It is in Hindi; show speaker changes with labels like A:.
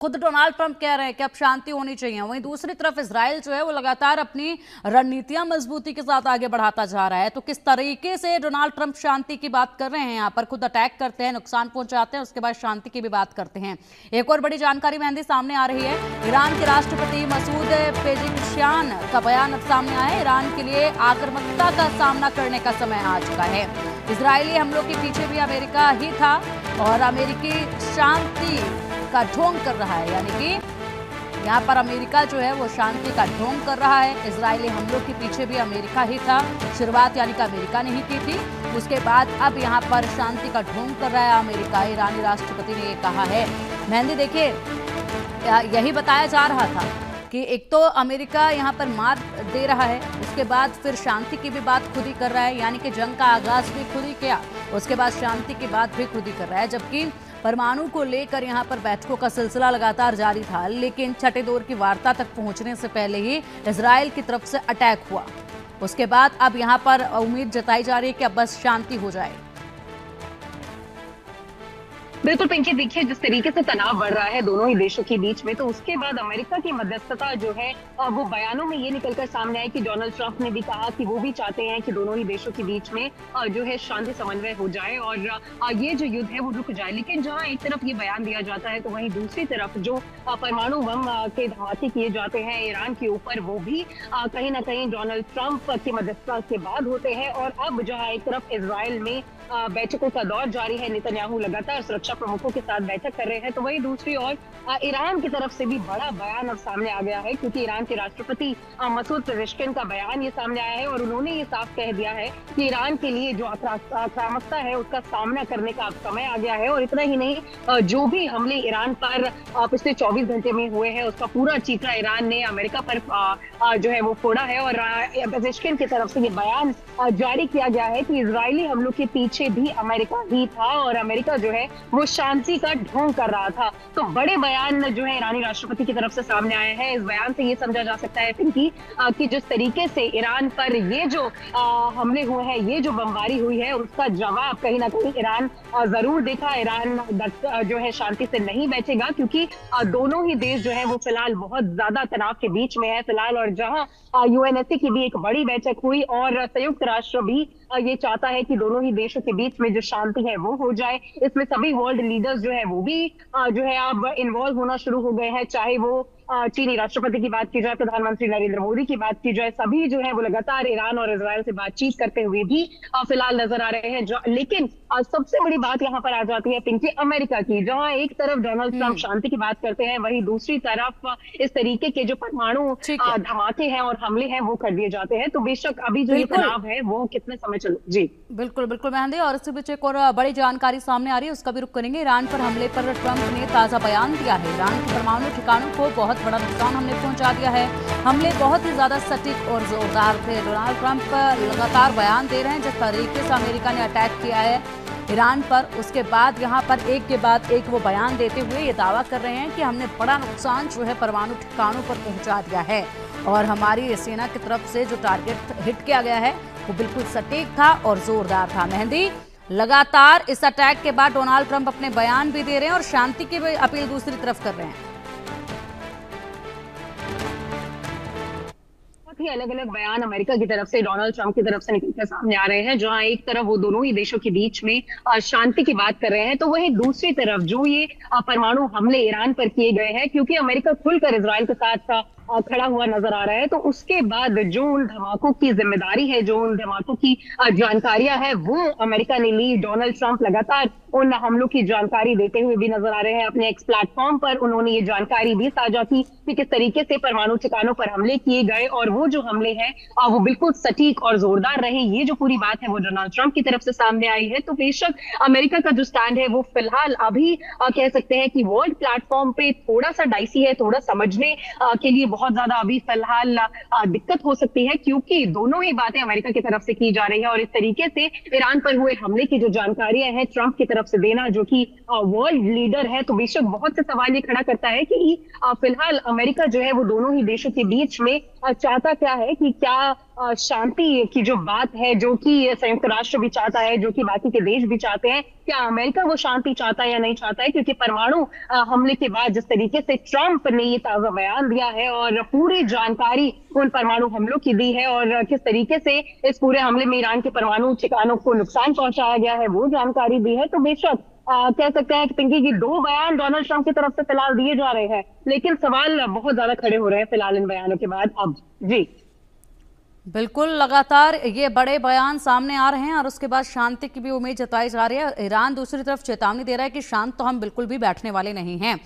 A: खुद डोनाल्ड ट्रंप कह रहे हैं कि अब शांति होनी चाहिए। वहीं दूसरी तरफ इजराइल जो है वो लगातार अपनी रणनीतियां मजबूती के साथ आगे बढ़ाता जा रहा है। तो किस तरीके से डोनाल्ड ट्रंप शांति की बात कर रहे हैं, यहाँ पर खुद अटैक करते हैं, नुकसान पहुंचाते हैं, उसके बाद शांति की भी बात करते हैं। एक और बड़ी जानकारी मेहंदी सामने आ रही है। ईरान के राष्ट्रपति मसूद पेजिशकियान का बयान अब सामने आया है। ईरान के लिए आक्रामकता का सामना करने का समय आ चुका है। इजरायली हमलों के पीछे भी अमेरिका ही था और अमेरिकी शांति का ढोंग कर रहा है, यानी कि यहाँ पर अमेरिका जो है वो शांति का ढोंग कर रहा है। इजरायली हमलों के पीछे भी अमेरिका ही था। शुरुआत यानी कि अमेरिका ने ही की थी, उसके बाद अब यहाँ पर शांति का ढोंग कर रहा है अमेरिका। ईरानी राष्ट्रपति ने ये कहा है। मेहंदी देखिए, यही बताया जा रहा था कि एक तो अमेरिका यहाँ पर मार दे रहा है, उसके बाद फिर शांति की भी बात खुद ही कर रहा है, यानी कि जंग का आगाज भी खुद ही किया, उसके बाद शांति की बात भी खुद ही कर रहा है। जबकि परमाणु को लेकर यहाँ पर बैठकों का सिलसिला लगातार जारी था, लेकिन छठे दौर की वार्ता तक पहुंचने से पहले ही इजराइल की तरफ से अटैक हुआ। उसके बाद अब यहाँ पर उम्मीद जताई जा रही है कि अब बस शांति हो जाए।
B: बिल्कुल पिंकी, देखिए जिस तरीके से तनाव बढ़ रहा है दोनों ही देशों के बीच में, तो उसके बाद अमेरिका की मध्यस्थता जो है वो बयानों में ये निकलकर सामने आई कि डोनाल्ड ट्रंप ने भी कहा कि वो भी चाहते हैं कि दोनों ही देशों के बीच में जो है शांति समन्वय हो जाए और ये जो युद्ध है वो रुक जाए। लेकिन जहां एक तरफ ये बयान दिया जाता है तो वहीं दूसरी तरफ जो परमाणु बम के धमाके किए जाते हैं ईरान के ऊपर, वो भी कहीं ना कहीं डोनाल्ड ट्रंप की मध्यस्थता के बाद होते हैं। और अब जहां एक तरफ इजराइल में बैठकों का दौर जारी है, नेतन्याहू लगातार सुरक्षा प्रमुखों के साथ बैठक कर रहे हैं, तो वही दूसरी ओर ईरान की तरफ से भी बड़ा बयान अब सामने आ गया है, क्योंकि ईरान के राष्ट्रपति मसूद पेजेशकियान का बयान ये सामने आया है और उन्होंने ये साफ कह दिया है कि ईरान के लिए जो आक्रामकता है उसका सामना करने का अब समय आ गया है। और इतना ही नहीं, जो भी हमले ईरान पर पिछले 24 घंटे में हुए हैं उसका पूरा चीथड़ा ईरान ने अमेरिका पर जो है वो फोड़ा है। और पेजेशकियान की तरफ से ये बयान जारी किया गया है कि इजरायली हमलों के पीछे भी अमेरिका ही था और अमेरिका जो है वो शांति का ढोंग कर रहा था। तो बड़े बयान जो है ईरानी राष्ट्रपति की तरफ से सामने आए हैं। इस बयान से ये समझा जा सकता है पिंकी कि जिस तरीके से ईरान पर ये जो हमले हुए हैं, ये जो बमबारी हुई है, उसका जवाब कहीं ना कहीं ईरान जरूर देगा। ईरान जो है शांति से नहीं बैठेगा, क्योंकि दोनों ही देश जो है वो फिलहाल बहुत ज्यादा तनाव के बीच में है फिलहाल। और जहां यूएनएससी की भी एक बड़ी बैठक हुई और संयुक्त राष्ट्र भी ये चाहता है कि दोनों ही देशों के बीच में जो शांति है वो हो जाए। इसमें सभी वर्ल्ड लीडर्स जो है वो भी जो है अब इन्वॉल्व होना शुरू हो गए हैं, चाहे वो चीनी राष्ट्रपति की बात की जाए, प्रधानमंत्री नरेंद्र मोदी की बात की जाए, सभी जो है वो लगातार ईरान और इजराइल से बातचीत करते हुए भी फिलहाल नजर आ रहे हैं। लेकिन सबसे बड़ी बात यहाँ पर आ जाती है पिंकी अमेरिका की, जहां एक तरफ डोनाल्ड ट्रंप शांति की बात करते हैं, वहीं दूसरी तरफ इस तरीके के जो परमाणु धमाके हैं और हमले हैं वो कर दिए जाते हैं। तो बेशक अभी जो ये तनाव है वो कितने समय चलो जी।
A: बिल्कुल बिल्कुल मेहंदी, और इसके बीच एक और बड़ी जानकारी सामने आ रही है, उसका भी रुख करेंगे। ईरान पर हमले पर ट्रंप ने ताजा बयान दिया है। ईरान के परमाणु ठिकानों को बहुत बड़ा नुकसान हमने पहुंचा दिया है। हमले बहुत ही ज्यादा सटीक और जोरदार थे। डोनाल्ड ट्रंप लगातार बयान दे रहे हैं जिस तरीके से अमेरिका ने अटैक किया है ईरान पर, उसके बाद यहाँ पर एक के बाद एक वो बयान देते हुए ये दावा कर रहे हैं कि हमने बड़ा नुकसान जो है परमाणु ठिकानों पर पहुंचा दिया है और हमारी सेना की तरफ से जो टारगेट हिट किया गया है वो बिल्कुल सटीक था और जोरदार था। मेहंदी, लगातार इस अटैक के बाद डोनाल्ड ट्रंप अपने बयान भी दे रहे हैं और शांति की भी अपील दूसरी तरफ कर रहे हैं।
B: ही अलग अलग बयान अमेरिका की तरफ से, डोनाल्ड ट्रंप की तरफ से निकलकर सामने आ रहे हैं, जहां एक तरफ वो दोनों ही देशों के बीच में शांति की बात कर रहे हैं, तो वहीं दूसरी तरफ जो ये परमाणु हमले ईरान पर किए गए हैं, क्योंकि अमेरिका खुलकर इजराइल के साथ खड़ा हुआ नजर आ रहा है, तो उसके बाद जो उन धमाकों की जिम्मेदारी है, जो उन धमाकों की जानकारियां है, वो अमेरिका ने ली। डोनाल्ड ट्रंप लगातार उन हमलों की जानकारी देते हुए भी नजर आ रहे हैं। अपने एक्स प्लेटफॉर्म पर उन्होंने ये जानकारी भी साझा की कि किस तरीके से परमाणु ठिकानों पर हमले किए गए और वो जो हमले हैं वो बिल्कुल सटीक और जोरदार रहे। ये जो पूरी बात है वो डोनाल्ड ट्रंप की तरफ से सामने आई है। तो बेशक अमेरिका का जो स्टैंड है वो फिलहाल अभी कह सकते हैं कि वर्ल्ड प्लेटफॉर्म पे थोड़ा सा डाइसी है, थोड़ा समझने के लिए बहुत ज्यादा अभी फिलहाल दिक्कत हो सकती है, क्योंकि दोनों ही बातें अमेरिका की तरफ से की जा रही है। और इस तरीके से ईरान पर हुए हमले की जो जानकारियां हैं ट्रंप की तरफ से देना, जो कि वर्ल्ड लीडर है, तो बेशक बहुत से सवाल ये खड़ा करता है कि फिलहाल अमेरिका जो है वो दोनों ही देशों के बीच में चाहता क्या है कि क्या शांति की जो बात है, जो कि संयुक्त राष्ट्र भी चाहता है, जो कि बाकी के देश भी चाहते हैं, क्या अमेरिका वो शांति चाहता है या नहीं चाहता है? क्योंकि परमाणु हमले के बाद जिस तरीके से ट्रंप ने ये ताजा बयान दिया है और पूरी जानकारी उन परमाणु हमलों की दी है और किस तरीके से इस पूरे हमले में ईरान के परमाणु ठिकानों को नुकसान पहुंचाया गया है, वो जानकारी दी है, तो बेशक कह सकते हैं कि पिंकी की 2 बयान डोनाल्ड ट्रंप की तरफ से फिलहाल दिए जा रहे हैं, लेकिन सवाल बहुत ज्यादा खड़े हो रहे हैं फिलहाल इन बयानों के बाद अब। जी
A: बिल्कुल, लगातार ये बड़े बयान सामने आ रहे हैं और उसके बाद शांति की भी उम्मीद जताई जा रही है। ईरान दूसरी तरफ चेतावनी दे रहा है कि शांत तो हम बिल्कुल भी बैठने वाले नहीं हैं।